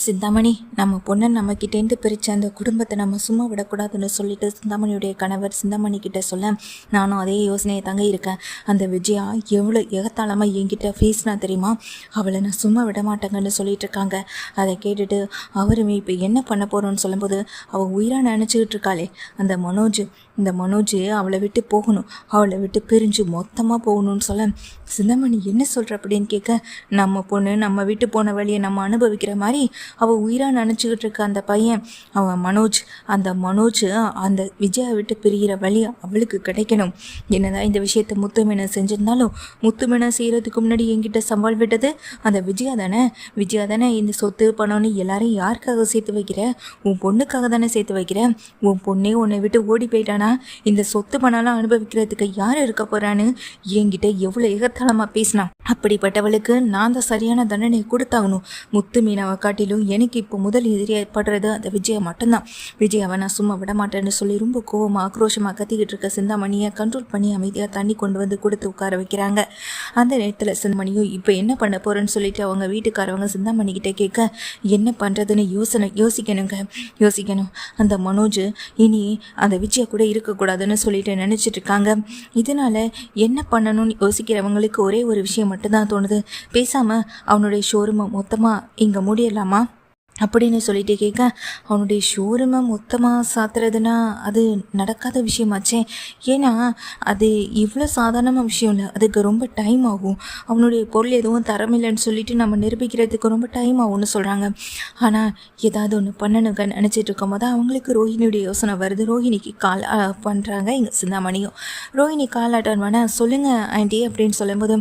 சிந்தாமணி, நம்ம பொண்ணை நம்மக்கிட்டேருந்து பிரித்து அந்த குடும்பத்தை நம்ம சும்மா விடக்கூடாதுன்னு சொல்லிட்டு சிந்தாமணியுடைய கணவர் சிந்தாமணி கிட்ட சொல்ல, நானும் அதே யோசனையை தாங்க இருக்கேன். அந்த விஜயா எவ்வளோ எகத்தாளமாக என்கிட்ட பேசினா தெரியுமா? அவளை நான் சும்மா விட மாட்டேங்கன்னு சொல்லிட்டு இருக்காங்க. அதை கேட்டுட்டு அவருமே இப்போ என்ன பண்ண போகிறோன்னு சொல்லும்போது, அவள் உயிராக நினச்சிக்கிட்டு இருக்காளே அந்த மனோஜ், இந்த மனோஜ் அவளை விட்டு போகணும், அவளை விட்டு பிரிஞ்சு மொத்தமாக போகணும்னு சொல்ல, சிந்தாமணி என்ன சொல்கிற அப்படின்னு கேட்க, நம்ம பொண்ணு நம்ம விட்டு போன வழியை நம்ம அனுபவிக்கிற மாதிரி அவள் உயிராக நினச்சிக்கிட்டு இருக்க அந்த பையன் அவன் மனோஜ், அந்த மனோஜ் அந்த விஜயா விட்டு பிரிகிற வழி அவளுக்கு கிடைக்கணும். என்னதான் இந்த விஷயத்தை முத்துமேனன் செஞ்சிருந்தாலும் முத்துமேனன் செய்கிறதுக்கு முன்னாடி என்கிட்ட சவால் விட்டது அந்த விஜயா தானே. விஜயா தானே இந்த சொத்து பணம்னு எல்லாரையும் யாருக்காக சேர்த்து வைக்கிற? உன் பொண்ணுக்காக தானே சேர்த்து வைக்கிற. உன் பொண்ணே உன்னை விட்டு ஓடி போயிட்டானா இந்த சொத்து பணம்லாம் அனுபவிக்கிறதுக்கு யார் இருக்க போறான்னு என்கிட்ட எவ்வளோ ஏகத்தாளமாக பேசினான். அப்படிப்பட்டவளுக்கு நான் தான் சரியான தண்டனை கொடுத்தாகணும். முத்து மீனாவை காட்டிலும் எனக்கு இப்போ முதல் எதிரிப்படுறது அந்த விஜயா மட்டும்தான். விஜயாவை நான் சும்மா விட மாட்டேன்னு சொல்லி ரொம்ப கோவமாக ஆக்ரோஷமாக கத்திக்கிட்டு இருக்க சிந்தாமணியை கண்ட்ரோல் பண்ணி அமைதியாக தண்ணி கொண்டு வந்து கொடுத்து உட்கார வைக்கிறாங்க. அந்த நேரத்தில் சிந்தாமணியும் இப்போ என்ன பண்ண போகிறேன்னு சொல்லிட்டு அவங்க வீட்டுக்காரவங்க சிந்தாமணிக்கிட்ட கேட்க, என்ன பண்ணுறதுன்னு யோசிக்கணும். அந்த மனோஜ் இனி அந்த விஜயா கூட இருக்கக்கூடாதுன்னு சொல்லிட்டு நினச்சிட்டு இருக்காங்க. இதனால் என்ன பண்ணணும்னு யோசிக்கிறவங்களுக்கு ஒரே ஒரு விஷயம் மட்டும்தான் தோணுது, பேசாமல் அவனுடைய ஷோரூமை மொத்தமாக இங்கே முடியலாமா அப்படின்னு சொல்லிட்டு கேட்க, அவனுடைய ஷோரூமை மொத்தமாக சாத்துறதுன்னா அது நடக்காத விஷயமாச்சே. ஏன்னா அது இவ்வளோ சாதாரணமாக விஷயம் இல்லை, அதுக்கு ரொம்ப டைம் ஆகும். அவனுடைய பொருள் எதுவும் தரமில்லைன்னு சொல்லிட்டு நம்ம நிரூபிக்கிறதுக்கு ரொம்ப டைம் ஆகும்னு சொல்கிறாங்க. ஆனால் ஏதாவது ஒன்று பண்ணணுங்க நினச்சிட்டு இருக்கும் போது அவங்களுக்கு ரோஹிணியுடைய யோசனை வருது. ரோஹிணிக்கு கால் பண்ணுறாங்க இங்கே சிந்தாமணியும். ரோஹிணி கால் அட்டன் பண்ண, சொல்லுங்கள் ஆண்டி அப்படின்னு சொல்லும்போது,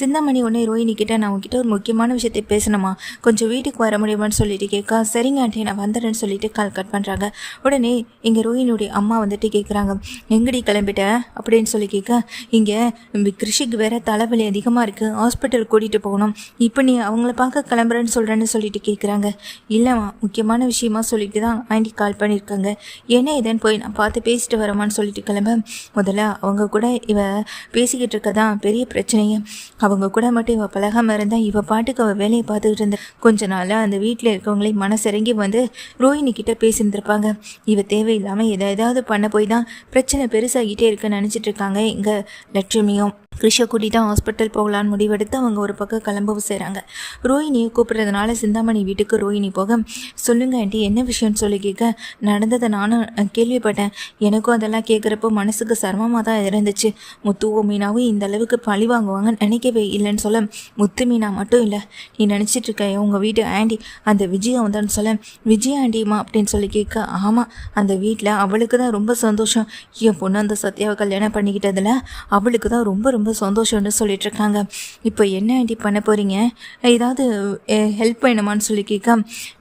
சிந்தாமணி உடனே ரோஹிணி கிட்ட, நான் உங்ககிட்ட ஒரு முக்கியமான விஷயத்தை பேசணுமா, கொஞ்சம் வீட்டுக்கு வர முடியுமான்னு சொல்லிட்டு கேட்க, சரிங்க ஆண்டி நான் வந்துடுறேன்னு சொல்லிட்டு கால் கட் பண்ணுறாங்க. உடனே இங்கே ரோஹினியுடைய அம்மா வந்துட்டு கேட்குறாங்க, எங்கடி கிளம்பிட்ட அப்படின்னு சொல்லி கேட்க, இங்கே கிருஷிக்கு வேற தலைவலி அதிகமாக இருக்குது, ஹாஸ்பிட்டல் கூட்டிகிட்டு போகணும், இப்போ நீ அவங்கள பார்க்க கிளம்புறேன்னு சொல்கிறேன்னு சொல்லிட்டு கேட்குறாங்க. இல்லைம்மா முக்கியமான விஷயமா சொல்லிட்டு தான் ஆண்டி கால் பண்ணியிருக்காங்க, என்ன இதுன்னு போய் நான் பார்த்து பேசிட்டு வரமான்னு சொல்லிட்டு கிளம்ப, முதல்ல அவங்க கூட இவ பேசிக்கிட்டு இருக்கதான் பெரிய பிரச்சனையே. அவங்க கூட மட்டும் இவ பழகாமல் இருந்தால் இவ பாட்டுக்கு அவள் வேலையை பார்த்துக்கிட்டு இருந்த கொஞ்ச நாள் அந்த வீட்டில் இருக்கவங்களே மனசிறங்கி வந்து ரோஹிணி கிட்ட பேசியிருந்திருப்பாங்க. இவ தேவையில்லாமல் ஏதாவது பண்ண போய் தான் பிரச்சனை பெருசாகிட்டே இருக்குன்னு நினச்சிட்டு இருக்காங்க. இங்கே லட்சுமியும் கிருஷை கூட்டிகிட்டு ஹாஸ்பிட்டல் போகலான்னு முடிவெடுத்து அவங்க ஒரு பக்கம் கிளம்பவும் செய்கிறாங்க. ரோஹிணியை கூப்பிட்றதுனால சிந்தாமணி வீட்டுக்கு ரோஹிணி போக, சொல்லுங்க ஆண்டி என்ன விஷயம்னு சொல்லி கேட்க, நடந்ததை நானும் கேள்விப்பட்டேன், எனக்கும் அதெல்லாம் கேட்குறப்போ மனசுக்கு சிரமமாக தான் இருந்துச்சு. முத்துவும் மீனாவும் இந்த அளவுக்கு பழி வாங்குவாங்கன்னு நினைக்கவே இல்லைன்னு சொல்ல, முத்து மீனா மட்டும் இல்லை நீ நினச்சிட்டு இருக்க உங்கள் வீட்டு ஆண்டி அந்த விஜயா வந்தான்னு சொல்ல, விஜயா ஆண்டிமா அப்படின்னு சொல்லி கேட்க, ஆமாம் அந்த வீட்டில் அவளுக்கு தான் ரொம்ப சந்தோஷம், என் பொண்ணு அந்த சத்யாவை கல்யாணம் பண்ணிக்கிட்டதில் அவளுக்கு தான் ரொம்ப ரொம்ப சந்தோஷம்னு சொல்லிட்டு இருக்காங்க. இப்போ என்ன ஆண்டி பண்ண போகிறீங்க, ஏதாவது ஹெல்ப் வேணுமான்னு சொல்லி கேட்க,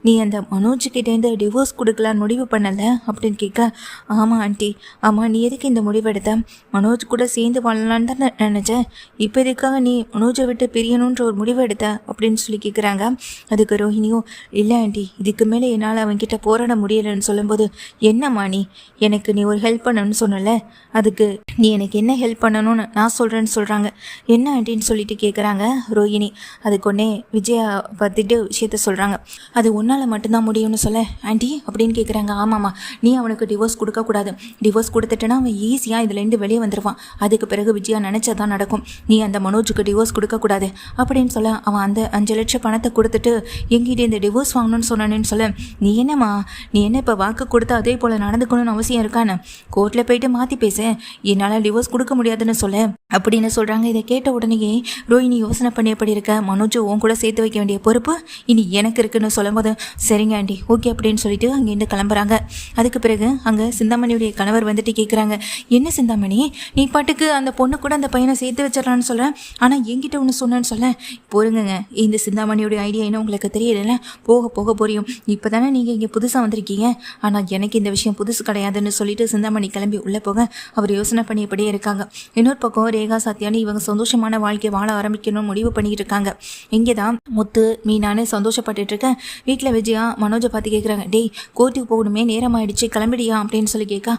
நீ அந்த மனோஜ்கிட்டேருந்து டிவோர்ஸ் கொடுக்கலான்னு முடிவு பண்ணலை அப்படின்னு கேட்க, ஆமாம் ஆண்டி ஆமாம், நீ எதுக்கு இந்த முடிவு எடுத்த, மனோஜ் கூட சேர்ந்து வாழலான்னு தான் நினச்சேன், இப்போ எதுக்காக நீ மனோஜை விட்டு பிரியணுன்ற ஒரு முடிவு எடுத்த அப்படின்னு சொல்லி கேட்குறாங்க. அதுக்கு ரோஹிணியும், இல்லை ஆண்டி இதுக்கு மேலே என்னால் அவன்கிட்ட போராட முடியலைன்னு சொல்லும்போது, என்னம்மா எனக்கு நீ ஒரு ஹெல்ப் பண்ணணும்னு சொன்னல, அதுக்கு நீ எனக்கு என்ன ஹெல்ப் பண்ணணும்னு நான் சொல்கிறேன்னு சொல்கிறாங்க. என்ன ஆண்டின்னு சொல்லிட்டு கேட்குறாங்க ரோஹிணி. அதுக்கு ஒன்னே விஜயா பற்றிட்டு விஷயத்த சொல்கிறாங்க. அது உன்னால் மட்டும்தான் முடியும்னு சொல்ல, ஆண்டி அப்படின்னு கேட்குறாங்க. ஆமாம்மா நீ அவனுக்கு டிவோர்ஸ் கொடுக்கக்கூடாது, டிவோர்ஸ் கொடுத்துட்டேன்னா அவன் ஈஸியாக இதுலேருந்து வெளியே வந்துடுவான், அதுக்கு பிறகு விஜயா நினச்சதான் நடக்கும், நீ அந்த மனோஜுக்கு டிவோர்ஸ் கொடுக்கக்கூடாது அப்படின்னு சொல்ல, அவன் அந்த 5 லட்சம் பணத்தை கொடுத்துட்டு எங்கிட்ட இந்த டிவோர்ஸ் வாங்கணும்னு சொன்னானேன்னு சொல்ல, நீ என்ன இப்போ வாக்கு கொடுத்து அதே போல் நடந்துக்கணும்னு அவசியம் இருக்கான்னு, கோர்ட்டில் போயிட்டு மாற்றி பேச, என்னால் டிவோர்ஸ் கொடுக்க முடியாதுன்னு சொல்ல அப்படின்னு சொல்கிறாங்க. இதை கேட்ட உடனேயே ரோஹிணி யோசனை பண்ணியபடி இருக்க, மனோஜ் உன் கூட சேர்த்து வைக்க வேண்டிய பொறுப்பு இனி எனக்கு இருக்குன்னு சொல்லும்போது, சரிங்க ஆண்டி ஓகே அப்படின்னு சொல்லிட்டு அங்கேருந்து கிளம்புறாங்க. அதுக்கு பிறகு அங்கே சிந்தாமணியுடைய கணவர் வந்துட்டு கேட்குறாங்க, என்ன சிந்தாமணி நீ பாட்டுக்கு அந்த பொண்ணு கூட அந்த பையனை சேர்த்து வச்சிடறான்னு சொல்கிறேன், ஆனால் என்கிட்ட ஒன்று சொன்னேன்னு சொல்ல, போருங்க இந்த சிந்தாமணியோடைய ஐடியா என்ன உங்களுக்கு தெரியல, போக போக புரியும், இப்போ தானே நீங்கள் இங்கே புதுசாக வந்திருக்கீங்க, ஆனால் எனக்கு இந்த விஷயம் புதுசு கிடையாதுன்னு சொல்லிட்டு சிந்தாமணி கிளம்பி உள்ளே போக அவர் யோசனை பண்ணியபடியே இருக்காங்க. இன்னொரு பக்கம் ரேகா பார்த்தியானே இவங்க சந்தோஷமான வாழ்க்கை வாழ ஆரம்பிக்கணும்னு முடிவு பண்ணிட்டு இருக்காங்க. இங்கே தான் முத்து மீனானு சந்தோஷப்பட்டுட்டு இருக்கேன். வீட்டில் விஜயா மனோஜை பார்த்து கேட்குறாங்க, டேய் கோர்ட்டுக்கு போகணுமே நேரம் ஆயிடுச்சு கிளம்பிடியா அப்படின்னு சொல்லி கேட்க,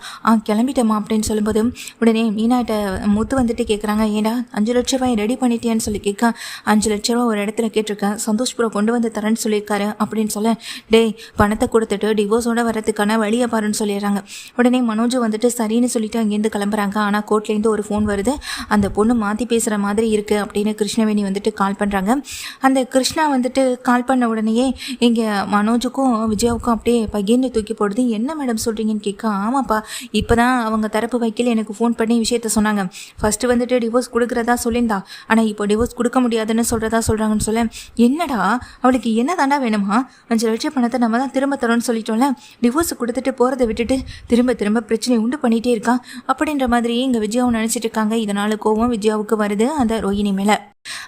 கிளம்பிட்டேம்மா அப்படின்னு சொல்லும்போது உடனே மீனாட்ட முத்து வந்துட்டு கேட்குறாங்க, ஏண்டா 5 லட்ச ரூபாய் ரெடி பண்ணிட்டியான்னு சொல்லி கேட்க, 5 லட்ச ரூபா ஒரு இடத்துல கேட்டிருக்கேன், சந்தோஷ் ப்ரோ கொண்டு வந்து தரேன்னு சொல்லியிருக்காரு அப்படின்னு சொல்ல, டேய் பணத்தை கொடுத்துட்டு டிவோர்ஸோட வரதுக்கான வழியை பாருன்னு சொல்லிடுறாங்க. உடனே மனோஜ் வந்துட்டு சரின்னு சொல்லிட்டு அங்கேருந்து கிளம்புறாங்க. ஆனால் கோர்ட்லேருந்து ஒரு ஃபோன் வருது, அந்த பொண்ணு மாற்றி பேசுகிற மாதிரி இருக்குது அப்படின்னு கிருஷ்ணவேணி வந்துட்டு கால் பண்ணுறாங்க. அந்த கிருஷ்ணா வந்துட்டு கால் பண்ண உடனேயே இங்கே மனோஜுக்கும் விஜயாவுக்கும் அப்படியே பகிர்ந்து தூக்கி போடுது. என்ன மேடம் சொல்கிறீங்கன்னு கேட்க, ஆமாப்பா இப்போ தான் அவங்க தரப்பு வைக்கல எனக்கு ஃபோன் பண்ணி விஷயத்த சொன்னாங்க. ஃபஸ்ட்டு வந்துட்டு டிவோர்ஸ் கொடுக்குறதா சொல்லியிருந்தா, ஆனால் இப்போ டிவோர்ஸ் கொடுக்க முடியாதுன்னு சொல்கிறாங்கன்னு சொல்ல, என்னடா அவளுக்கு என்ன தாண்டா வேணுமா, 5 லட்சம் பணத்தை நம்ம தான் திரும்ப தரோன்னு சொல்லிட்டோம்ல, டிவோர்ஸ் கொடுத்துட்டு போகிறத விட்டுட்டு திரும்ப திரும்ப பிரச்சனை உண்டு பண்ணிகிட்டே இருக்கா அப்படின்ற மாதிரி இங்கே விஜயாவும் நினச்சிட்டு இருக்காங்க. இதனால் கோவம் விஜயாவுக்கு வருது அந்த ரோஹிணி மேலே.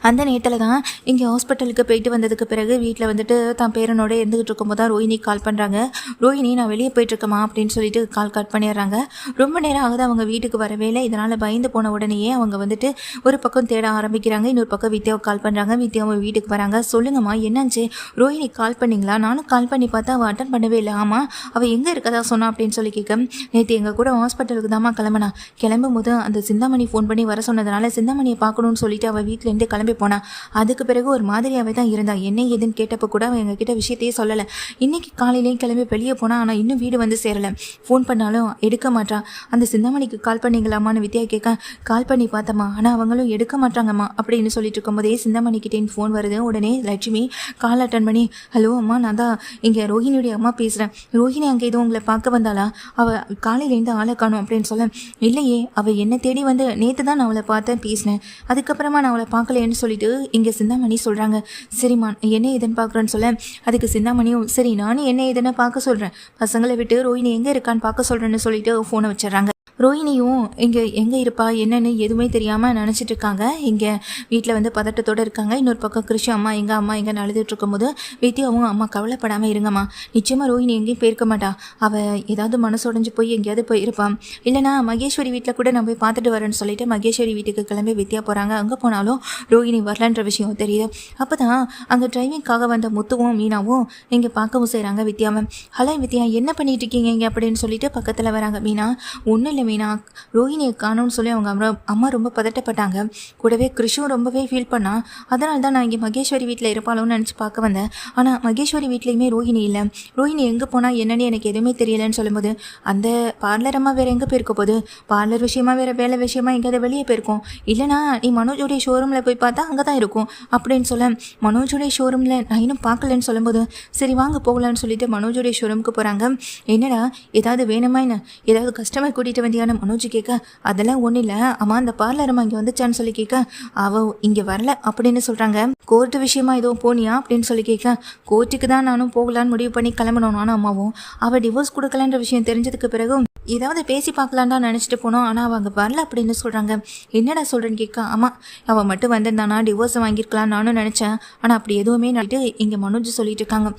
அந்த நேரத்தில் தான் இங்கே ஹாஸ்பிட்டலுக்கு போயிட்டு வந்ததுக்கு பிறகு வீட்டில் வந்துட்டு தான் பேரனோட இருந்துகிட்டு இருக்கும்போது தான் ரோஹிணி கால் பண்ணுறாங்க. ரோஹிணி நான் வெளியே போயிட்டுருக்கேம்மா அப்படின்னு சொல்லிட்டு கால் கட் பண்ணிடுறாங்க. ரொம்ப நேரம் ஆகுது அவங்க வீட்டுக்கு வரவே இல்லை. இதனால் பயந்து போன உடனேயே அவங்க வந்துட்டு ஒரு பக்கம் தேட ஆரம்பிக்கிறாங்க. இன்னொரு பக்கம் வித்யாவை கால் பண்ணுறாங்க. வித்யாவும் வீட்டுக்கு வராங்க. சொல்லுங்கம்மா என்னாச்சு, ரோஹிணி கால் பண்ணிங்களா? நானும் கால் பண்ணி பார்த்தா அவள் அட்டன் பண்ணவே இல்லை. ஆமாம் அவள் எங்கே இருக்கதா சொன்னா அப்படின்னு சொல்லி கேட்க, நேற்று எங்கள் கூட ஹாஸ்பிட்டலுக்கு தாம்மா கிளம்புனா, கிளம்பும் போது அந்த சிந்தாமணி ஃபோன் பண்ணி வர சொன்னதுனால சிந்தாமணியை பார்க்கணும்னு சொல்லிட்டு அவள் வீட்டிலேருந்து கிளம்பி போனா. அதுக்கு பிறகு ஒரு மாதிரியாவே தான் இருந்தா. என்ன ஏதுன்னு கேட்டப்போ கூட அவன் எங்ககிட்ட விஷயத்தையே சொல்லலை. இன்னைக்கு காலையிலேயும் கிளம்பி வெளியே போனா, ஆனால் இன்னும் வீடு வந்து சேரலை. ஃபோன் பண்ணாலும் எடுக்க மாட்டான். அந்த சிந்தாமணிக்கு கால் பண்ணிங்களாமான்னு வித்யா கேட்க, கால் பண்ணி பார்த்தம்மா ஆனால் அவங்களும் எடுக்க மாட்டாங்கம்மா அப்படின்னு சொல்லிட்டு இருக்கும்போதே சிந்தாமணிக்கிட்டேன்னு ஃபோன் வருது. உடனே லட்சுமி கால் அட்டன் பண்ணி, ஹலோ அம்மா நான் தான் இங்கே ரோஹிணியுடைய அம்மா பேசுகிறேன். ரோஹிணி அங்கே எதுவும் உங்களை பார்க்க வந்தாளா? அவள் காலையிலேருந்து ஆளை காணும் அப்படின்னு சொல்ல, இல்லையே அவள் என்னை தேடி வந்து நேற்று தான் நான் அவளை பார்த்தேன் பேசினேன், அதுக்கப்புறமா நான் அவளை பார்க்கலைன்னு சொல்லிட்டு இங்கே சிந்தாமணி சொல்கிறாங்க. சரிம்மா என்ன ஏதுன்னு பார்க்குறேன்னு சொல்ல, அதுக்கு சிந்தாமணியும் சரி நானும் என்ன ஏதுன்னு பார்க்க சொல்கிறேன், பசங்களை விட்டு ரோஹிணி எங்கே இருக்கான்னு பார்க்க சொல்கிறேன்னு சொல்லிட்டு ஃபோனை வச்சிடறாங்க. ரோஹிணியும் இங்கே எங்கே இருப்பா என்னன்னு எதுவுமே தெரியாமல் நினச்சிட்டு இருக்காங்க. இங்கே வீட்டில் வந்து பதட்டத்தோடு இருக்காங்க. இன்னொரு பக்கம் கிருஷி அம்மா எங்கன்னு அழுதுட்டு இருக்கும்போது வித்யாவும், அம்மா கவலைப்படாமல் இருங்கம்மா, நிச்சயமாக ரோஹிணி எங்கேயும் போயிருக்க மாட்டா, அவள் ஏதாவது மனசுடைஞ்சு போய் எங்கேயாவது போயிருப்பான், இல்லைனா மகேஸ்வரி வீட்டில் கூட நான் போய் பார்த்துட்டு வரேன்னு சொல்லிட்டு மகேஸ்வரி வீட்டுக்கு கிளம்பி வித்யா போகிறாங்க. அங்கே போனாலும் ரோஹிணி வரலன்ற விஷயம் தெரியுது. அப்போ தான் அங்கே டிரைவிங்காக வந்த முத்துவும் மீனாவும் இங்கே பார்க்கவும் செய்கிறாங்க வித்யாவை. ஹலோ வித்யா என்ன பண்ணிட்டு இருக்கீங்க இங்கே அப்படின்னு சொல்லிட்டு பக்கத்தில் வராங்க. மீனா ஒன்றும் இல்லை மீனா, ரோஹிணியை காணோன்னு சொல்லி அவங்க அம்மா ரொம்ப பதட்டப்பட்டாங்க. கூடவே கிருஷும் ரொம்பவே ஃபீல் பண்ணா. அதனால தான் நான் இங்கே மகேஸ்வரி வீட்டில் இருப்பாளோன்னு நினச்சி பார்க்க வந்தேன். ஆனால் மகேஸ்வரி வீட்லேயுமே ரோஹிணி இல்லை. ரோஹிணி எங்கே போனால் என்னன்னு எனக்கு எதுவுமே தெரியலைன்னு சொல்லும்போது, அந்த பார்லர் அம்மா வேறு எங்கே போயிருக்க போது, பார்லர் விஷயமா வேறு வேலை விஷயமா எங்கேயாவது வெளியே போயிருக்கோம், இல்லைனா நீ மனோஜோடைய ஷோரூமில் போய் பார்த்தா அங்கே தான் இருக்கும் அப்படின்னு சொல்ல, மனோஜோடைய ஷோரூமில் நான் இன்னும் பார்க்கலன்னு சொல்லும்போது, சரி வாங்க போகலான்னு சொல்லிட்டு மனோஜோடைய ஷோரூமுக்கு போகிறாங்க. என்னடா ஏதாவது வேணுமா என்ன, ஏதாவது கஸ்டமர் கூட்டிகிட்டு வந்தியான மனோஜ் கேட்க, அதெல்லாம் ஒன்றும் இல்லை அம்மா அந்த பார்லர் அம்மா இங்கே வந்துச்சான்னு சொல்லி கேட்க, அவள் இங்கே வரல அப்படின்னு சொல்கிறாங்க. கோர்ட்டு விஷயமா எதுவும் போனியா அப்படின்னு சொல்லி கேட்க, கோர்ட்டுக்கு தான் நானும் போகலான்னு முடிவு பண்ணி கிளம்பணும். நானும் அம்மாவும் அவள் டிவோர்ஸ் கொடுக்கலான்ற விஷயம் தெரிஞ்சதுக்கு பிறகு ஏதாவது பேசி பார்க்கலான் தான் நினச்சிட்டு போனோம், ஆனால் அவங்க வரல அப்படின்னு சொல்கிறாங்க. என்னடா சொல்கிறேன்னு கேட்க, ஆமாம் அவள் மட்டும் வந்திருந்தானா டிவோர்ஸ் வாங்கியிருக்கலாம் நானும் நினச்சேன், ஆனால் அப்படி எதுவுமே நட்டு இங்கே மனோஜ் சொல்லிட்டு இருக்காங்க.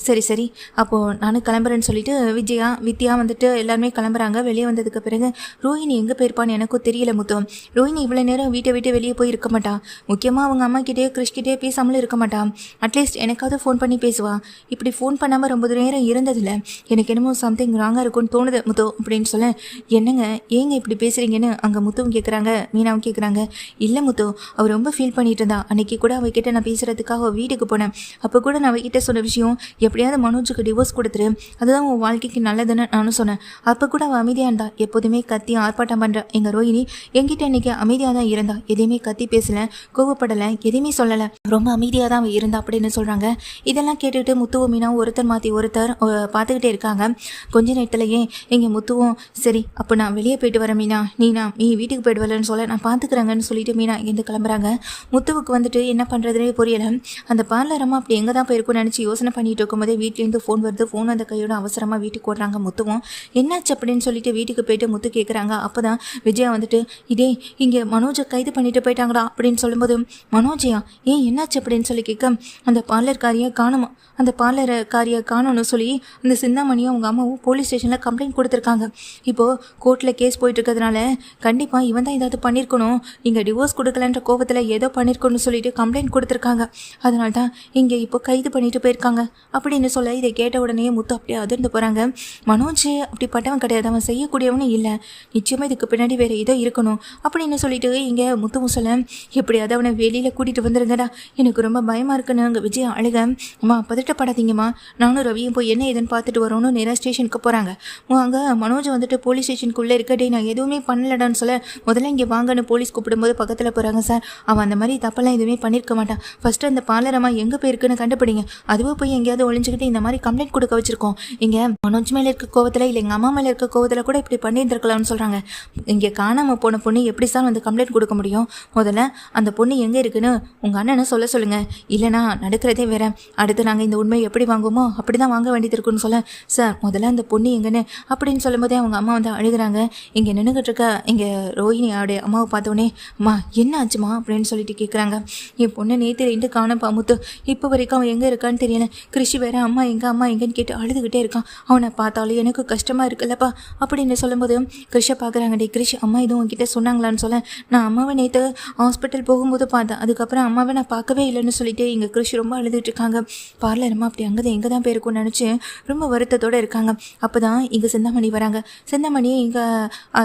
சரி சரி அப்போது நானும் கிளம்புறேன்னு சொல்லிட்டு வித்யா வந்துட்டு எல்லாருமே கிளம்புறாங்க. வெளியே வந்ததுக்கு பிறகு ரோஹிணி எங்கே போயிருப்பான்னு எனக்கும் தெரியல முத்து. ரோஹிணி இவ்வளோ நேரம் வீட்டை விட்டு வெளியே போய் இருக்க மாட்டா. முக்கியமாக அவங்க அம்மா கிட்டே கிறிஷ்கிட்டே பேசாமலும் இருக்க மாட்டா. அட்லீஸ்ட் எனக்காவது ஃபோன் பண்ணி பேசுவா. இப்படி ஃபோன் பண்ணாமல் ரொம்ப நேரம் இருந்ததில்ல. எனக்கு என்னமோ சம்திங் ராங்காக இருக்கும்னு தோணுது முத்து அப்படின்னு சொல்ல, என்னங்க ஏங்க இப்படி பேசுகிறீங்கன்னு அங்கே முத்துவும் கேட்குறாங்க. மீனாவும் கேட்குறாங்க. இல்லை முத்து அவள் ரொம்ப ஃபீல் பண்ணிட்டு இருந்தா. அன்றைக்கி கூட அவகிட்ட நான் பேசுகிறதுக்காக வீட்டுக்கு போனேன். அப்போ கூட நான் அவகிட்ட சொன்ன விஷயம், எப்படியாவது மனோஜுக்கு டிவோர்ஸ் கொடுத்துரு, அதுதான் உன் வாழ்க்கைக்கு நல்லதுன்னு நானும் சொன்னேன். அப்போ கூட அவள் அமைதியாக இருந்தா. எப்போதுமே கத்தி ஆர்ப்பாட்டம் பண்ணுற எங்கள் ரோஹிணி என்கிட்ட இன்றைக்கி அமைதியாக தான் இருந்தா. எதையுமே கத்தி பேசலை, கோவப்படலை, எதையுமே சொல்லலை, ரொம்ப அமைதியாக தான் அவள் இருந்தா அப்படின்னு சொல்கிறாங்க. இதெல்லாம் கேட்டுக்கிட்டு முத்துவும் மீனாவும் ஒருத்தர் மாற்றி ஒருத்தர் பார்த்துக்கிட்டே இருக்காங்க. கொஞ்ச நேரத்துலையே எங்கள் முத்துவும், சரி அப்போ நான் வெளியே போயிட்டு வரேன் மீனா, நீ வீட்டுக்கு போயிட்டு வரலன்னு சொல்ல நான் பார்த்துக்குறாங்கன்னு சொல்லிட்டு மீனா இங்கேருந்து கிளம்புறாங்க. முத்துவுக்கு வந்துட்டு என்ன பண்ணுறதுனே புரியலை. அந்த பார்லரமாக அப்படி எங்கே தான் போயிருக்கும்னு நினச்சி யோசனை பண்ணிட்டு இருக்கும்போதே வீட்லேருந்து ஃபோன் வருது. ஃபோன் அந்த கையோட அவசரமாக வீட்டுக்கு ஓடுறாங்க. முத்துவும் என்னாச்சு அப்படின்னு சொல்லிட்டு வீட்டுக்கு போயிட்டு முத்து கேட்குறாங்க. அப்போ தான் விஜயா வந்துட்டு, இதே இங்கே மனோஜை கைது பண்ணிட்டு போயிட்டாங்களா அப்படின்னு சொல்லும்போது, மனோஜியா ஏன் என்னாச்சு அப்படின்னு சொல்லி கேட்க, அந்த பார்லர்காரியை காணுமா, அந்த பார்லர்காரியை காணணும்னு சொல்லி அந்த சிந்தாமணியும் அவங்க அம்மாவும் போலீஸ் ஸ்டேஷனில் கம்ப்ளைண்ட் கொடுத்துருக்காங்க. இப்போது கோர்ட்டில் கேஸ் போயிட்டு இருக்கிறதுனால கண்டிப்பாக இவன் தான் ஏதாவது பண்ணியிருக்கணும், இங்கே டிவோர்ஸ் கொடுக்கலன்ற கோபத்தில் ஏதோ பண்ணியிருக்கணும்னு சொல்லிட்டு கம்ப்ளைண்ட் கொடுத்துருக்காங்க, அதனால தான் இங்கே இப்போ கைது பண்ணிட்டு போயிருக்காங்க அப்படின்னு சொல்ல இதை கேட்ட உடனே முத்து அப்படியே அதிர்ந்து போகிறாங்க. மனோஜ் அப்படிப்பட்டவன் கிடையாது, அவன் செய்யக்கூடியவனும் இல்லை, நிச்சயமாக இதுக்கு பின்னாடி வேறு ஏதோ இருக்கணும் அப்படின்னு சொல்லிட்டு இங்கே முத்துவும் சொல்ல, எப்படியாவது அவனை வெளியில் கூட்டிகிட்டு வந்துருங்கடா, எனக்கு ரொம்ப பயமாக இருக்குன்னு அங்கே விஜய் அழுக. அம்மா பதட்டப்படாதீங்கம்மா, நானும் ரவியும் போய் என்ன ஏதுன்னு பார்த்துட்டு வரோன்னு நேராக ஸ்டேஷனுக்கு போகிறாங்க. அங்கே மனோஜ் வந்துட்டு போலீஸ் ஸ்டேஷனுக்குள்ளே இருக்கட்டே நான் எதுவுமே பண்ணலடான்னு சொல்ல, முதல்ல இங்கே வாங்கன்னு போலீஸ் கூப்பிடும்போது பக்கத்தில் போகிறாங்க. சார் அவன் அந்த மாதிரி தப்பெல்லாம் எதுவுமே பண்ணியிருக்க மாட்டான், ஃபஸ்ட்டு அந்த பார்லரம்மா எங்கே போயிருக்குன்னு கண்டுபிடிங்க, அதுவும் போய் எங்கேயாவது ஒழிஞ்சுக்கிட்டு இந்த மாதிரி கம்ப்ளைண்ட் கொடுக்க வச்சிருக்கோம், இங்கே மனோஜ் மேலே இருக்க கோவத்தில் இல்லை எங்கள் அம்மா மேலே இருக்க கோவத்தில் கூட இப்படி பண்ணியிருந்துருக்கலாம்னு சொல்கிறாங்க. இங்கே காணாமல் போன பொண்ணு எப்படி சார் வந்து கம்ப்ளைண்ட் கொடுக்க முடியும், முதல்ல அந்த பொண்ணு எங்கே இருக்குன்னு உங்கள் அண்ணனை சொல்ல சொல்லுங்கள், இல்லைனா நடக்கிறதே வேற, அடுத்து நாங்கள் இந்த உண்மையை எப்படி வாங்குவோமோ அப்படி தான் வாங்க வேண்டியது இருக்குன்னு சொல்ல, சார் முதல்ல அந்த பொண்ணு எங்கன்னு அப்படின்னு சொல்லும்போதே அவங்க அம்மா வந்து அழுகிறாங்க. இங்கே நின்றுக்கிட்டு இருக்க இங்கே ரோஹினியோடைய அம்மாவை பார்த்தோன்னே, அம்மா என்ன ஆச்சுமா அப்படின்னு சொல்லிட்டு கேட்குறாங்க. என் பொண்ணு நேற்று 2 காணப்பா முத்து, இப்போ வரைக்கும் அவன் எங்கே இருக்கான்னு தெரியல, கிருஷி வேற அம்மா எங்கன்னு கேட்டு அழுதுகிட்டே இருக்கான், அவனை பார்த்தாலும் எனக்கு கஷ்டமாக இருக்குல்லப்பா அப்படின்னு சொல்லும்போது கிருஷை பார்க்குறாங்க. டே கிருஷ், அம்மா இதுவும் உங்ககிட்ட சொன்னாங்களான்னு சொல்ல, நான் அம்மாவை நேற்று ஹாஸ்பிட்டல் போகும்போது பார்த்தேன், அதுக்கப்புறம் அம்மாவை நான் பார்க்கவே இல்லைன்னு சொல்லிட்டு இங்கே கிருஷ் ரொம்ப அழுதுட்டு இருக்காங்க. பார்லரம்மா அப்படி அங்கே எங்கே தான் போயிருக்கும்னு நினச்சி ரொம்ப வருத்தத்தோடு இருக்காங்க. அப்போ தான் இங்கே சிந்தாமணி வராங்க. சிந்தாமணி இங்கே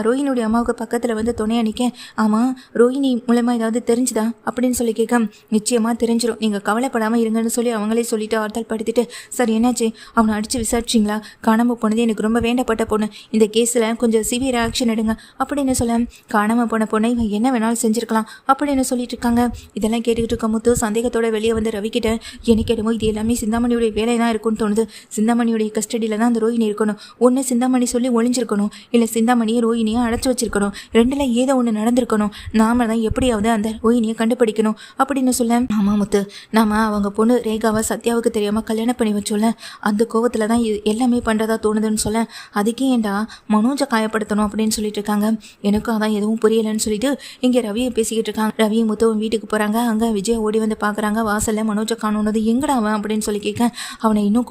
ரோஹினியுடைய அம்மாவுக்கு பக்கத்தில் வந்து துணையாக நிற்க, ஆமாம் ரோஹினி மூலமாக ஏதாவது தெரிஞ்சுதா அப்படின்னு சொல்லி கேட்க, நிச்சயமாக தெரிஞ்சிடும், நீங்கள் கவலைப்படாமல் இருங்கன்னு சொல்லி அவங்களே சொல்லிட்டு ஆறுதல் படுத்திட்டு, சார் என்னாச்சு அவனை அடித்து விசாரிச்சிங்களா, காணாமல் போனது எனக்கு ரொம்ப வேண்டப்பட்ட பொண்ணு, இந்த கேஸில் கொஞ்சம் சிவியர் ஆக்ஷன் எடுங்க அப்படின்னு சொல்ல, காணாமல் போன பொண்ணை இவன் என்ன வேணாலும் செஞ்சுருக்கலாம் அப்படின்னு சொல்லிட்டு இருக்காங்க. இதெல்லாம் கேட்டுக்கிட்டு இருக்க முத்து சந்தேகத்தோட வெளியே வந்து ரவிக்கிட்ட, எனக்கு என்னமோ இது எல்லாமே சிந்தாமணியுடைய வேலை தான் இருக்குன்னு தோணுது, சிந்தாமணியுடைய கஸ்டடியில் தான் அந்த ரோஹினி இருக்கணும், ஒன்று சிந்தாமணி சொல்லி ஒளிஞ்சிருக்கணும், இல்லை சிந்தாமணியை ரோஹினியை அடைச்சி வச்சிருக்கணும், ரெண்டில் ஏதோ ஒன்று நடந்திருக்கணும், நாம தான் எப்படியாவது அந்த ரோஹினியை கண்டுபிடிக்கணும் அப்படின்னு சொல்ல, ஆமாம் முத்து, நாம அவங்க பொண்ணு ரேகாவை சத்யாவுக்கு தெரியாமல் கல்யாணம் பண்ணி வச்சோல்ல, அந்த கோவத்தில் தான் எல்லாமே பண்ணுறதா தோணுதுன்னு சொல்ல, அதுக்கே ஏண்டா மனோஜை காயப்படுத்தணும் அப்படின்னு சொல்லிட்டு இருக்காங்க. எனக்கும் அதான் எதுவும் புரியலைன்னு சொல்லிட்டு இங்கே ரவியை பேசிக்கிட்டு இருக்காங்க. ரவியை முத்துவும் வீட்டுக்கு போகிறாங்க. அங்கே விஜய் ஓடி வந்து பார்க்குறாங்க. வாசலில் மனோஜை காணுனது, எங்கடா அவன் அப்படின்னு சொல்லி கேட்க, அவனை இன்னும்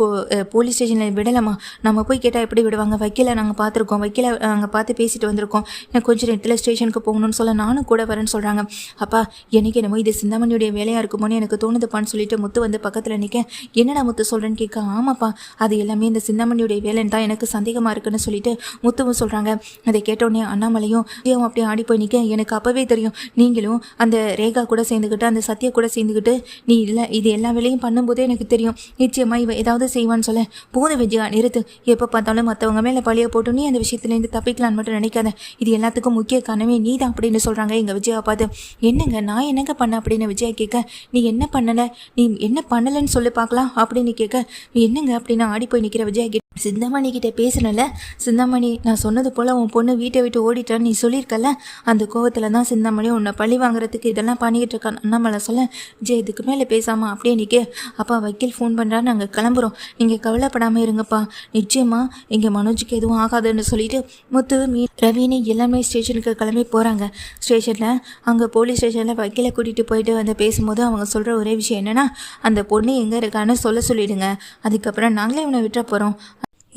போலீஸ் ஸ்டேஷனில் விடலாமா, நம்ம போய் கேட்டால் எப்படி விடுவாங்க, வக்கீலை நாங்கள் பார்த்துருக்கோம், வக்கீலை நாங்கள் பார்த்து பேசிட்டு வந்திருக்கோம், நான் கொஞ்சம் நேரத்தில் ஸ்டேஷனுக்கு போகணும்னு சொல்ல, நானும் கூட வரேன்னு சொல்கிறாங்க. அப்பா எனக்கு என்னமோ இது சிந்தாமணியுடைய வேலையாக இருக்குமோன்னு எனக்கு தோணுதுப்பான்னு சொல்லிட்டு முத்து வந்து பக்கத்தில் நிற்க, என்னடா முத்து சொல்கிறேன்னு கேட்க, ஆமாப்பா அது எல்லாமே இந்த சிந்தாமணியுடைய வேலைன்னு தான் எனக்கு சந்தேகமாக இருக்குன்னு சொல்லிட்டு முத்துவும் சொல்கிறாங்க. அதை கேட்டோடனே அண்ணாமலையும் அப்படியே ஆடி போய் நிற்க, எனக்கு அப்போவே தெரியும் நீங்களும் அந்த ரேகா கூட சேர்ந்துக்கிட்டு அந்த சத்யா கூட சேர்ந்துக்கிட்டு நீ இல்லை இது எல்லா வேலையும் பண்ணும்போதே எனக்கு தெரியும், நிச்சயமாக இவ ஏதாவது செய்வான்னு சொல்ல, போத விஜயா நிறுத்து, எப்போ பார்த்தாலும் மற்றவங்க மேலே பழிய போட்டு நீ அந்த விஷயத்துலேருந்து தப்பிக்கலான்னு மட்டும் நினைக்காத, இது எல்லாத்துக்கும் முக்கிய காரணமே நீ தான் அப்படின்னு சொல்கிறாங்க. எங்கள் விஜயா பார்த்து, என்னங்க நான் என்னங்க பண்ண அப்படின்னு விஜயா கேட்க, நீ என்ன பண்ணலை, நீ என்ன பண்ணலைன்னு சொல்லி பார்க்கலாம் அப்படின்னு கேட்க, என்னங்க அப்படின்னு ஆடி போய் நிற்கிற விஜயா கிட்ட, சிந்தாமணி கிட்ட பேசினல, சிந்தாமணி நான் சொன்னது போல் உன் பொண்ணு வீட்டை விட்டு ஓடிட்டான்னு நீ சொல்லியிருக்கல, அந்த கோவத்தில் தான் சிந்தாமணி உன்னை பழி வாங்குறதுக்கு இதெல்லாம் பண்ணிக்கிட்டு இருக்கான் அண்ணாமலை சொல்ல, விஜய் இதுக்கு மேலே பேசாமல் அப்படியே நிற்க, அப்பா வக்கீல் ஃபோன் பண்ணுறான்னு நாங்கள் கிளம்புறோம், நீங்கள் கவலைப்படாமல் இருங்கப்பா, நிச்சயமாக இங்கே மனோஜுக்கு எதுவும் ஆகாதுன்னு சொல்லிட்டு முத்து ரவினி எல்லாமே ஸ்டேஷனுக்கு கிளம்பி போகிறாங்க. ஸ்டேஷனில் அங்கே போலீஸ் ஸ்டேஷனில் வக்கீலை கூட்டிகிட்டு போயிட்டு வந்து பேசும்போது அவங்க சொல்கிற ஒரே விஷயம் என்னென்னா, அந்த பொண்ணு எங்கே இருக்கான்னு சொல்லிடுங்க, அதுக்கப்புறம் நாங்களே இவனை விட்டுற போகிறோம்.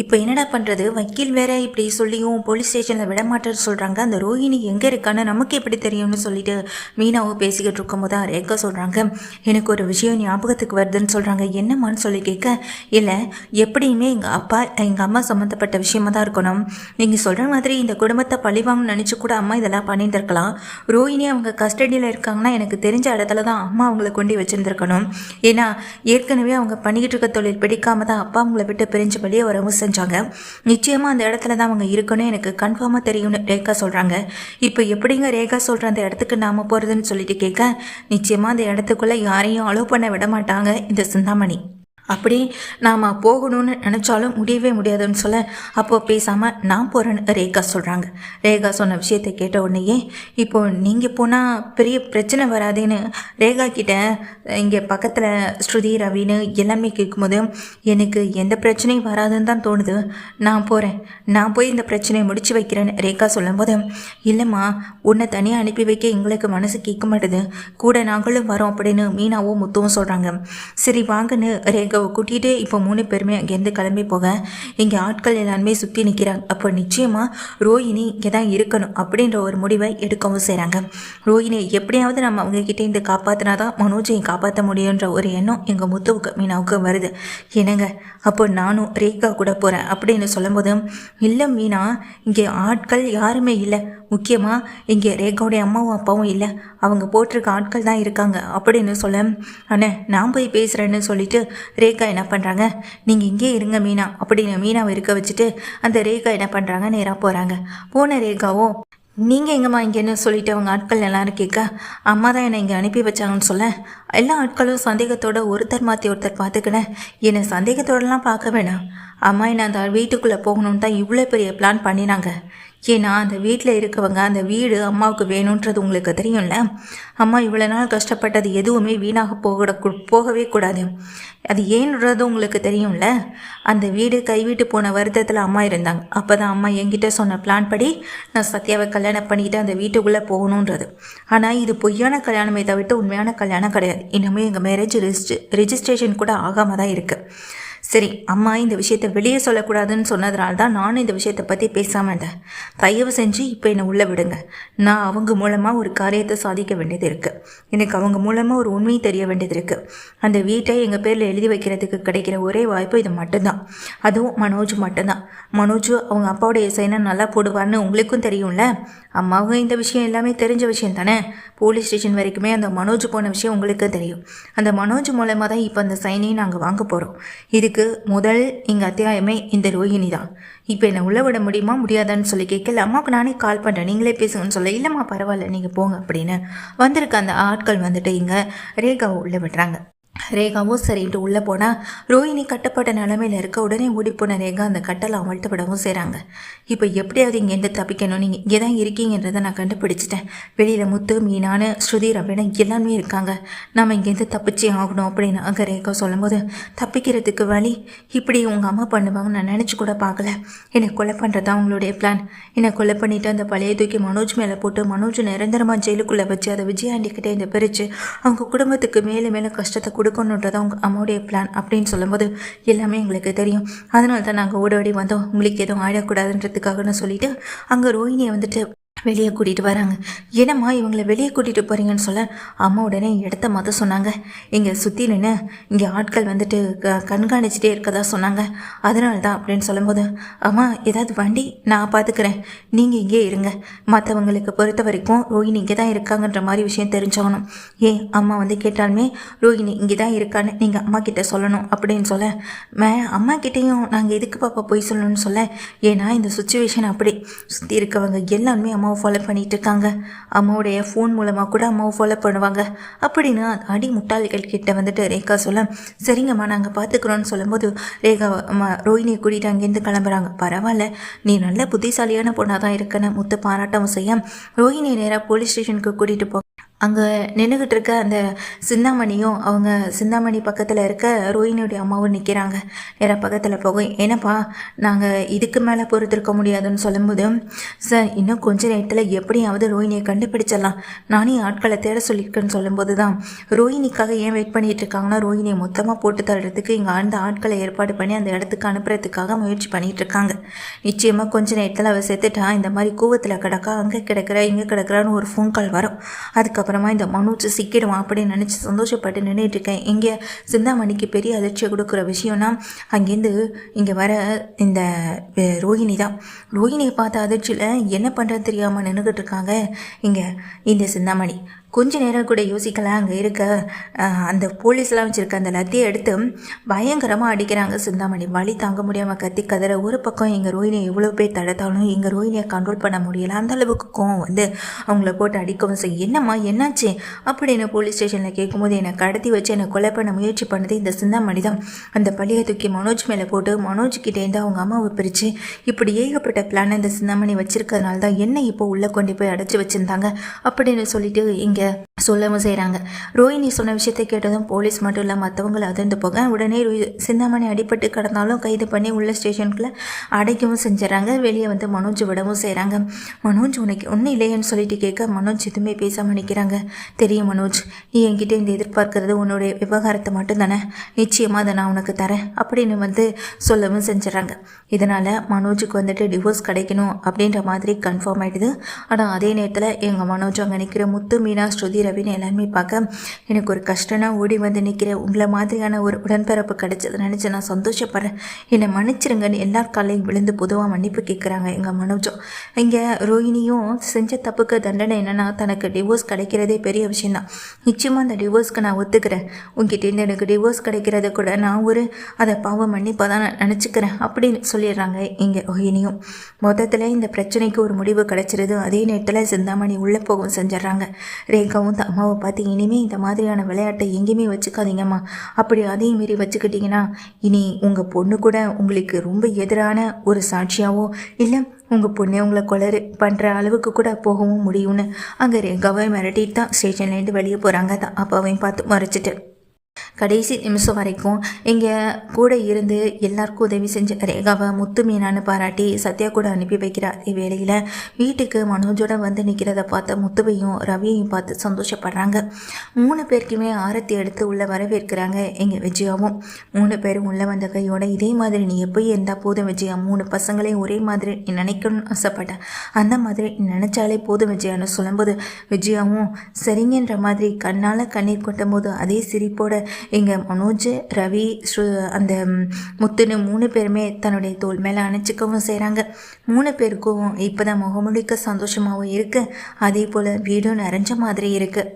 இப்போ என்னடா பண்ணுறது, வக்கீல் வேற இப்படி சொல்லியும் போலீஸ் ஸ்டேஷனில் விடமாட்டேன்னு சொல்கிறாங்க, அந்த ரோஹினி எங்கே இருக்கான்னு நமக்கு எப்படி தெரியும்னு சொல்லிட்டு மீனாவும் பேசிக்கிட்டு இருக்கும்போது ரேகா சொல்கிறாங்க, எனக்கு ஒரு விஷயம் ஞாபகத்துக்கு வருதுன்னு சொல்கிறாங்க. என்னம்மான்னு சொல்லி கேட்க, இல்லை எப்படியுமே எங்கள் அம்மா சம்மந்தப்பட்ட விஷயமா தான் இருக்கணும், நீங்கள் சொல்கிற மாதிரி இந்த குடும்பத்தை பழிவாங்கன்னு நினச்சி கூட அம்மா இதெல்லாம் பண்ணியிருந்திருக்கலாம், ரோஹினி அவங்க கஸ்டடியில் இருக்காங்கன்னா எனக்கு தெரிஞ்ச இடத்துல தான் அம்மா அவங்கள கொண்டு வச்சுருந்துருக்கணும், ஏன்னா ஏற்கனவே அவங்க பண்ணிக்கிட்டு இருக்க தொழில் பிடிக்காம தான் அப்பா அவங்கள விட்டு பிரிஞ்சு வெளியே வரவும் செஞ்சாங்க, நிச்சயமாக அந்த இடத்துல தான் அவங்க இருக்கணும் எனக்கு கன்ஃபார்மாக தெரியும்னு ரேகா சொல்கிறாங்க. இப்போ எப்படிங்க ரேகா சொல்கிற அந்த இடத்துக்கு நாம் போகிறதுன்னு சொல்லிட்டு கேட்க, நிச்சயமாக அந்த இடத்துக்குள்ளே யாரையும் அலோவ் பண்ண விட மாட்டாங்க இந்த சிந்தாமணி, அப்படி நாம் போகணும்னு நினச்சாலும் முடியவே முடியாதுன்னு சொல்ல, அப்போது பேசாமல் நான் போகிறேன்னு ரேகா சொல்கிறாங்க. ரேகா சொன்ன விஷயத்தை கேட்ட உடனேயே, இப்போது நீங்கள் போனால் பெரிய பிரச்சனை வராதுன்னு ரேகா கிட்ட இங்கே பக்கத்தில் ஸ்ருதி ரவின்னு எல்லாமே கேட்கும்போது, எனக்கு எந்த பிரச்சனையும் வராதுன்னு தான் தோணுது, நான் போகிறேன், நான் போய் இந்த பிரச்சனையை முடிச்சு வைக்கிறேன்னு ரேகா சொல்லும்போது, இல்லைம்மா உன்னை தனியாக அனுப்பி வைக்க எங்களுக்கு மனசு கேட்க மாட்டுது, கூட நாங்களும் வரோம் அப்படின்னு மீனாவும் முத்துவும் சொல்கிறாங்க. சரி வாங்கன்னு ரேகா ரேகாவை கூட்டிகிட்டு இப்போ 3 பேருமே அங்கேருந்து கிளம்பி போக இங்கே ஆட்கள் எல்லாருமே சுற்றி நிற்கிறாங்க. அப்போ நிச்சயமாக ரோஹிணி இங்கே தான் இருக்கணும் அப்படின்ற ஒரு முடிவை எடுக்கவும் செய்கிறாங்க. ரோஹிணியை எப்படியாவது நம்ம அவங்கக்கிட்டே இருந்து காப்பாற்றினா தான் மனோஜையும் காப்பாற்ற முடியுன்ற ஒரு எண்ணம் எங்கள் முத்துவுக்கு மீனாவுக்கு வருது. என்னங்க அப்போ நானும் ரேகா கூட போகிறேன் அப்படின்னு சொல்லும்போது, இல்லை மீனா, இங்கே ஆட்கள் யாருமே இல்லை, முக்கியமாக இங்கே ரேகாவுடைய அம்மாவும் அப்பாவும் இல்லை, அவங்க போட்டிருக்க ஆட்கள் தான் இருக்காங்க அப்படின்னு சொல்ல, அண்ணே நான் போய் பேசுகிறேன்னு சொல்லிட்டு ரேகா என்ன பண்ணுறாங்க, நீங்கள் இங்கே இருங்க மீனா அப்படின்னு மீனாவை இருக்க வச்சுட்டு அந்த ரேகா என்ன பண்ணுறாங்க, நேராக போகிறாங்க. போன ரேகாவோ, நீங்கள் எங்கம்மா இங்கேன்னு சொல்லிட்டு அவங்க ஆட்கள் எல்லாரும் கேட்க, அம்மா தான் என்னை இங்கே அனுப்பி வச்சாங்கன்னு சொல்ல, எல்லா ஆட்களும் சந்தேகத்தோடு ஒருத்தர் மாற்றி ஒருத்தர் பார்த்துக்கினேன். என்னை சந்தேகத்தோடலாம் பார்க்க வேணாம், அம்மா என்ன அந்த வீட்டுக்குள்ளே போகணுன்னு தான் இவ்வளோ பெரிய பிளான் பண்ணினாங்க. ஏன்னா அந்த வீட்டில் இருக்கவங்க அந்த வீடு அம்மாவுக்கு வேணுன்றது உங்களுக்கு தெரியும்ல. அம்மா இவ்வளோ நாள் கஷ்டப்பட்டது எதுவுமே வீணாக போகவே கூடாது. அது ஏன்றது உங்களுக்கு தெரியும்ல. அந்த வீடு கைவிட்டு போன வருத்தத்தில் அம்மா இருந்தாங்க. அப்போ தான் அம்மா என்கிட்ட சொன்ன பிளான் படி நான் சத்யாவை கல்யாணம் பண்ணிக்கிட்டு அந்த வீட்டுக்குள்ளே போகணுன்றது. ஆனால் இது பொய்யான கல்யாணமே தவிர்த்து உண்மையான கல்யாணம் கிடையாது. இன்னுமே எங்கள் மேரேஜ் ரிஜிஸ்ட்ரேஷன் கூட ஆகாமல் தான் இருக்குது. சரி, அம்மா இந்த விஷயத்தை வெளியே சொல்லக்கூடாதுன்னு சொன்னதுனால தான் நானும் இந்த விஷயத்தை பற்றி பேசாமல் இருந்தேன். தயவு செஞ்சு இப்போ என்னை உள்ளே விடுங்க. நான் அவங்க மூலமாக ஒரு காரியத்தை சாதிக்க வேண்டியது இருக்குது. எனக்கு அவங்க மூலமாக ஒரு உண்மையை தெரிய வேண்டியது இருக்குது. அந்த வீட்டை எங்கள் பேரில் எழுதி வைக்கிறதுக்கு கிடைக்கிற ஒரே வாய்ப்பு இது மட்டும்தான். அதுவும் மனோஜ் மட்டும்தான். மனோஜ் அவங்க அப்பாவுடைய சைனை நல்லா போடுவார்னு உங்களுக்கும் தெரியும்ல. அம்மாவும் இந்த விஷயம் எல்லாமே தெரிஞ்ச விஷயம் தானே. போலீஸ் ஸ்டேஷன் வரைக்குமே அந்த மனோஜ் போன விஷயம் உங்களுக்கு தெரியும். அந்த மனோஜ் மூலமாக தான் இப்போ அந்த சைனையும் நாங்கள் வாங்க போகிறோம். இதுக்கு முதல் இங்கே அத்தியாயமே இந்த ரோஹிணி தான். இப்போ என்னை உள்ள விட முடியுமா முடியாதான்னு சொல்லி கேட்கல. அம்மாவுக்கு நானே கால் பண்ணுறேன், நீங்களே பேசுங்கன்னு சொல்ல, இல்லைம்மா பரவாயில்ல நீங்கள் போங்க அப்படின்னு வந்திருக்க அந்த ஆட்கள் வந்துட்டு இங்கே ரேகாவை உள்ளே விடுறாங்க. ரேகாவும் சரின்ட்டு உள்ளே போனால் ரோஹிணி கட்டப்பட்ட நிலமையில் இருக்க. உடனே ஓடிப்போன ரேகா அந்த கட்டலை அவங்கள்ட்ட விடவும் செய்கிறாங்க. இப்போ எப்படியாவது இங்கேருந்து தப்பிக்கணும், நீங்கள் இங்கே தான் இருக்கீங்கன்றதை நான் கண்டுபிடிச்சிட்டேன். வெளியில் முத்து, மீனானு, ஸ்ருதி, ரவினா எல்லாமே இருக்காங்க. நம்ம இங்கேருந்து தப்பிச்சே ஆகணும் அப்படின்னு அங்கே ரேகா சொல்லும்போது, தப்பிக்கிறதுக்கு வழி இப்படி உங்கள் அம்மா பண்ணுவாங்கன்னு நான் நினச்சி கூட பார்க்கல. என்னை கொலை பண்ணுறது தான் அவங்களுடைய பிளான். என்னை கொலை பண்ணிவிட்டு அந்த பழைய தூக்கி மனோஜ் மேலே போட்டு மனோஜ் நிரந்தரமாக ஜெயிலுக்குள்ளே வச்சு அதை விஜயாண்டிக்கிட்டே இந்த பிரித்து அவங்க குடும்பத்துக்கு மேலே மேலே கஷ்டத்தை கொடுக்கணுன்றது அவங்க அம்மாவுடைய பிளான் அப்படின்னு சொல்லும்போது எல்லாமே எங்களுக்கு தெரியும். அதனால தான் நாங்கள் ஓடி வந்தோம், உங்களுக்கு எதுவும் ஆயிடக்கூடாதுன்றதுக்காகன்னு சொல்லிட்டு அங்கே ரோஹிணியை வந்துட்டு வெளியே கூட்டிகிட்டு வராங்க. என்னம்மா இவங்களை வெளியே கூட்டிகிட்டு போகிறீங்கன்னு சொல்ல, அம்மா உடனே இடத்த மாற்ற சொன்னாங்க. இங்கே சுற்றி நின்று இங்கே ஆட்கள் வந்துட்டு கண்காணிச்சிட்டே இருக்கதா சொன்னாங்க, அதனால தான் அப்படின்னு சொல்லும்போது, அம்மா ஏதாவது வண்டி நான் பார்த்துக்கிறேன், நீங்கள் இங்கே இருங்க. மற்றவங்களுக்கு பொறுத்த வரைக்கும் ரோஹிணி இங்கே தான் இருக்காங்கன்ற மாதிரி விஷயம் தெரிஞ்சாகணும். ஏன் அம்மா வந்து கேட்டாலுமே ரோஹிணி இங்கே தான் இருக்கான்னு நீங்கள் அம்மா கிட்டே சொல்லணும் அப்படின்னு சொல்ல, அம்மா கிட்டேயும் நாங்கள் எதுக்கு பாப்பா போய் சொல்லணும்னு சொல்ல, ஏன்னா இந்த சுச்சுவேஷன் அப்படி சுற்றி இருக்கவங்க எல்லாருமே அம்மாவை ஃபாலோ பண்ணிகிட்டு இருக்காங்க. அம்மாவுடைய ஃபோன் மூலமாக கூட அம்மாவை ஃபாலோ பண்ணுவாங்க அப்படின்னு அடி முட்டாளிகள் கிட்ட வந்துட்டு ரேகா சொல்ல, சரிங்கம்மா நாங்கள் பார்த்துக்குறோன்னு சொல்லும்போது ரேகா ரோஹிணியை கூட்டிகிட்டு அங்கேருந்து கிளம்புறாங்க. பரவாயில்ல, நீ நல்ல புத்திசாலியான பொண்ணாக தான் இருக்கன்னு முத்து பாராட்டவும் செய்ய ரோஹிணியை நேராக போலீஸ் ஸ்டேஷனுக்கு கூட்டிகிட்டு போ. அங்கே நின்றுக்கிட்டு இருக்க அந்த சிந்தாமணியும் அவங்க சிந்தாமணி பக்கத்தில் இருக்க ரோஹிணியுடைய அம்மாவும் நிற்கிறாங்க. நேராக பக்கத்தில் போகும். என்னப்பா நாங்கள் இதுக்கு மேலே பொறுத்திருக்க முடியாதுன்னு சொல்லும்போது, சார் இன்னும் கொஞ்ச நேரத்தில் எப்படியாவது ரோஹிணியை கண்டுபிடிச்சிடலாம், நானே ஆட்களை தேட சொல்லியிருக்கேன்னு சொல்லும்போது தான் ரோஹிணிக்காக ஏன் வெயிட் பண்ணிகிட்டு இருக்காங்கன்னா, ரோஹிணியை மொத்தமாக போட்டு தள்ளுறதுக்கு இங்கே அந்த ஆட்களை ஏற்பாடு பண்ணி அந்த இடத்துக்கு அனுப்புறதுக்காக முயற்சி பண்ணிகிட்டு இருக்காங்க. நிச்சயமாக கொஞ்ச நேரத்தில் அவள் செத்துட்டா இந்த மாதிரி கூவத்தில் கிடக்கா, அங்கே கிடக்கிற இங்கே கிடக்கிறான்னு ஒரு ஃபோன் கால் வரும். அதுக்கப்புறமா இந்த மனோஜ் சிக்கிடுவான் அப்படின்னு நினச்சி சந்தோஷப்பட்டு நின்றுட்டு இருக்கேன். இங்கே சிந்தாமணிக்கு பெரிய அதிர்ச்சியை கொடுக்குற விஷயம்னா அங்கேருந்து இங்கே வர இந்த ரோஹிணி தான். ரோஹிணியை பார்த்த அதிர்ச்சியில் என்ன பண்ணுறது தெரியாமல் நின்றுக்கிட்டு இருக்காங்க இங்கே இந்த சிந்தாமணி. கொஞ்ச நேரம் கூட யோசிக்கலாம். அங்கே இருக்க அந்த போலீஸ்லாம் வச்சுருக்க அந்த லத்தியை எடுத்து பயங்கரமாக அடிக்கிறாங்க சிந்தாமணி. வலி தாங்க முடியாமல் கத்தி கதற. ஒரு பக்கம் எங்கள் ரோஹிணியை எவ்வளோ பேர் தடுத்தாலும் எங்கள் ரோஹிணியை கண்ட்ரோல் பண்ண முடியலை. அந்தளவுக்கு கோவம் வந்து அவங்கள போட்டு அடிக்கவும் செய்ய. என்னம்மா என்னாச்சு அப்படின்னு போலீஸ் ஸ்டேஷனில் கேட்கும்போது, என்னை கடத்தி வச்சு என்னை கொலை பண்ண முயற்சி பண்ணது இந்த சிந்தாமணி தான். அந்த பழியை தூக்கி மனோஜ் மேலே போட்டு மனோஜ்கிட்டேருந்து அவங்க அம்மாவை பிரித்து இப்படி ஏகப்பட்ட பிளானை இந்த சிந்தாமணி வச்சுருக்கிறதுனால தான் என்னை இப்போ உள்ளே கொண்டு போய் அடைச்சி வச்சுருந்தாங்க அப்படின்னு சொல்லிட்டு இங்கே இங்கே சொல்லவும் செய்கிறாங்க. ரோஹிணி சொன்ன விஷயத்தை கேட்டதும் போலீஸ் மட்டும் இல்லை மற்றவங்களை அதிர்ந்து போக உடனே சிந்தாமணி அடிபட்டு கிடந்தாலும் கைது பண்ணி உள்ள ஸ்டேஷனுக்குள்ளே அடைக்கவும் செஞ்சிடறாங்க. வெளியே வந்து மனோஜ் விடவும் செய்கிறாங்க. மனோஜ் உனக்கு ஒன்றும் இல்லையன்னு சொல்லிட்டு கேட்க மனோஜ் எதுவுமே பேசாமல் நிற்கிறாங்க. தெரியும் மனோஜ், நீ என்கிட்ட இந்த எதிர்பார்க்கறது உன்னுடைய விவகாரத்தை மட்டும் தானே, நிச்சயமாக அதை நான் உனக்கு தரேன் அப்படின்னு வந்து சொல்லவும் செஞ்சிடறாங்க. இதனால் மனோஜுக்கு வந்துட்டு டிவோர்ஸ் கிடைக்கணும் அப்படின்ற மாதிரி கன்ஃபார்ம் ஆகிடுது. ஆனால் அதே நேரத்தில் எங்கள் மனோஜ் அங்கே நிற்கிற முத்து, மீனா, ஸ்ருதி, ரவின்னு எல்லாருமே பார்க்க எனக்கு ஒரு கஷ்டம்னா ஓடி வந்து நிற்கிற உங்களை மாதிரியான ஒரு உடன்பிறப்பு கிடைச்சது நினச்சி நான் சந்தோஷப்படுறேன், என்னை மன்னிச்சிருங்கன்னு எல்லார் காலையும் விழுந்து பொதுவாக மன்னிப்பு கேட்குறாங்க எங்கள் மனோஜும். இங்கே ரோஹிணியும் செஞ்ச தப்புக்கு தண்டனை என்னென்னா தனக்கு டிவோர்ஸ் கிடைக்கிறதே பெரிய விஷயந்தான், நிச்சயமாக அந்த டிவோர்ஸ்க்கு நான் ஒத்துக்கிறேன், உங்ககிட்டேருந்து எனக்கு டிவோர்ஸ் கிடைக்கிறத கூட நான் ஒரு அதை பாவம் மன்னிப்பாக தான் நான் நினச்சிக்கிறேன் அப்படின்னு சொல்லிடுறாங்க. இங்கே ரோஹிணியும் மொத்தத்தில் இந்த பிரச்சனைக்கு ஒரு முடிவு கிடைச்சிருது. அதே நேரத்தில் சிந்தாமணி உள்ளே போகவும் செஞ்சிடறாங்க. ரேகாவும் அம்மாவை பார்த்து இனிமேல் இந்த மாதிரியான விளையாட்டை எங்கேயுமே வச்சுக்காதீங்கம்மா, அப்படி அதையும் மீறி வச்சுக்கிட்டிங்கன்னா இனி உங்கள் பொண்ணு கூட உங்களுக்கு ரொம்ப எதிரான ஒரு சாட்சியாவோ இல்லை உங்கள் பொண்ணை உங்களை கொலை பண்ணுற அளவுக்கு கூட போகவும் முடியும்னு அங்கே ரேகாவை மிரட்டிட்டு தான் ஸ்டேஷன்லேருந்து வெளியே போகிறாங்க. தான் அப்பாவையும் பார்த்து மறைச்சிட்டு கடைசி நிமிஷம் வரைக்கும் இங்கே கூட இருந்து எல்லாருக்கும் உதவி செஞ்ச ரேகாவை முத்து, மீனான்னு பாராட்டி சத்யா கூட அனுப்பி வைக்கிறார். அதே வேளையில் வீட்டுக்கு மனோஜோட வந்து நிற்கிறத பார்த்த முத்துவையும் ரவியையும் பார்த்து சந்தோஷப்படுறாங்க. 3 பேருக்குமே ஆரத்தி எடுத்து உள்ளே வரவேற்கிறாங்க. எங்கள் விஜயாவும் 3 பேரும் உள்ளே வந்த கையோட இதே மாதிரி நீ எப்போயும் இருந்தால் போதும் விஜயா, 3 பசங்களையும் ஒரே மாதிரி நீ நினைக்கணும்னு ஆசைப்பட்டேன், அந்த மாதிரி நீ நினச்சாலே போதும் விஜயான்னு சொல்லும்போது விஜயாவும் சரிங்கன்ற மாதிரி கண்ணால் கண்ணீர் கொட்டும் போது அதே சிரிப்போட இங்கே மனோஜ், ரவி, அந்த முத்துன்னு 3 பேருமே தன்னுடைய தோல் மேலே அணைச்சிக்கவும் செய்கிறாங்க. 3 பேருக்கும் இப்போ தான் முகமுடிக்க சந்தோஷமாகவும் இருக்குது. அதே போல் வீடும் நிறைஞ்ச மாதிரி இருக்குது.